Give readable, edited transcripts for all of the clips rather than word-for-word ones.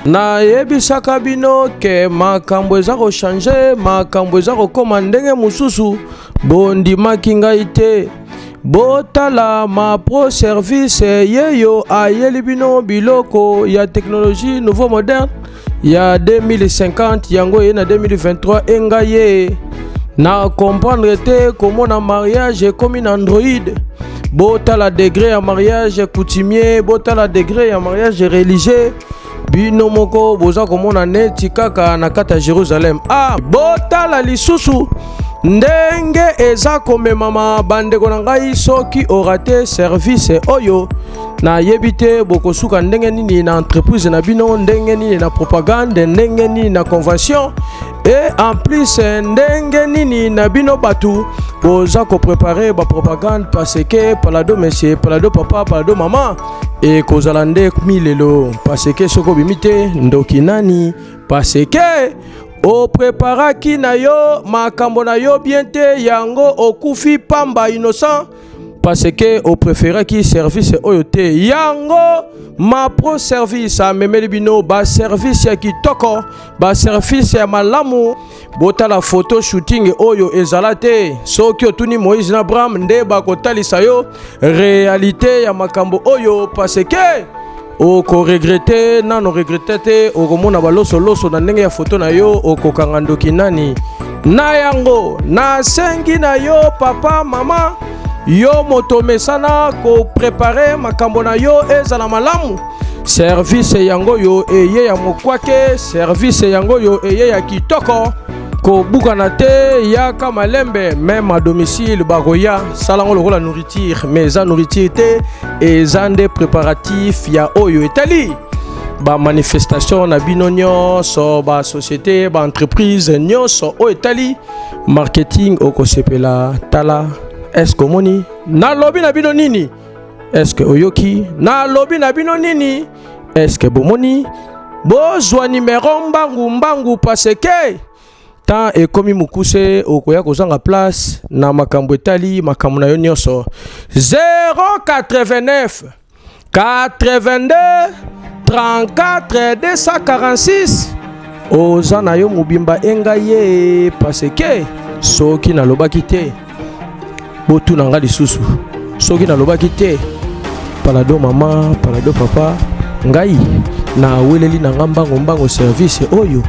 Na yebisaka bino ke makambo eza ko changer, makambo eza ko koma ndenge mususu bondimaki ngai te. Botala ma pro service yeyo ayeli bino biloko ya technologie nouveau moderne ya 2050 yango ye na 2023 engaye na comprendre te komona mariage comme na Android. Botala degré ya mariage coutumier, botala degré ya mariage religieux. Bino moko boza komona neti kaka na kata Jérusalem. Botala lisusu ndenge eza komemama bandeko na ngai soki orate service oyo na yebite bokosuka ndenge nini na entreprise na bino, ndenge nini na propagande, ndenge nini na convention et en plus ndenge nini na bino batu boza ko préparer ba propagande parce que palado monsieur, palado papa, palado maman et kozala nde milelo parce que soko bimite ndoki nani parce que o preparaki na yo makambo na yo bien te yango okufi pamba innocent parce que o préféraki service oyo te yango ma pro service amemeli bino ba service ya kitoko, ba service ya malamu. Botala photo shooting oyo ezala te soki otuni Moïse na Abraham nde bakotalisa yo réalité ya makambo oyo parce que oko regrette nano regrette te okomona baloso loso na ndenge ya photo na yo okokanga ndoki nani na yango na sengi na yo papa mama yo moto mesana ko préparer makambo na yo ezala malamu. Service yango yo eye ya mokwake, service yango yo eye ya kitoko ko bukana te yaka malembe même à domicile baroya salango lokola nourriture mais za nourriture te ezande préparatif ya oyo etali ba manifestation na bino nyonso ba société ba entreprise nyonso o etali marketing okosepela tala est-ce que moni na lobby na bino nini, est-ce que oyoki na lobby na bino nini, est-ce que bomoni bozwa numéro mbangu parce que tant et comme mukuse okoya kozanga place na makambo etali makambo na yo nyonso 089 82 34 246 oza na yo mobimba engaye parce que soki na lobaki te botu na nga lisusu soki na lobaki te palado mama palado papa ngai na weleli na nga mbango service oyo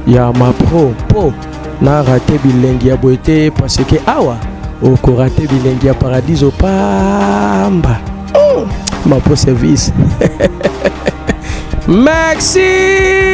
ya ma pro po na rate bilengi ya boete parce que awa oko rate bilengi ya paradiso pamba ma pro service merci.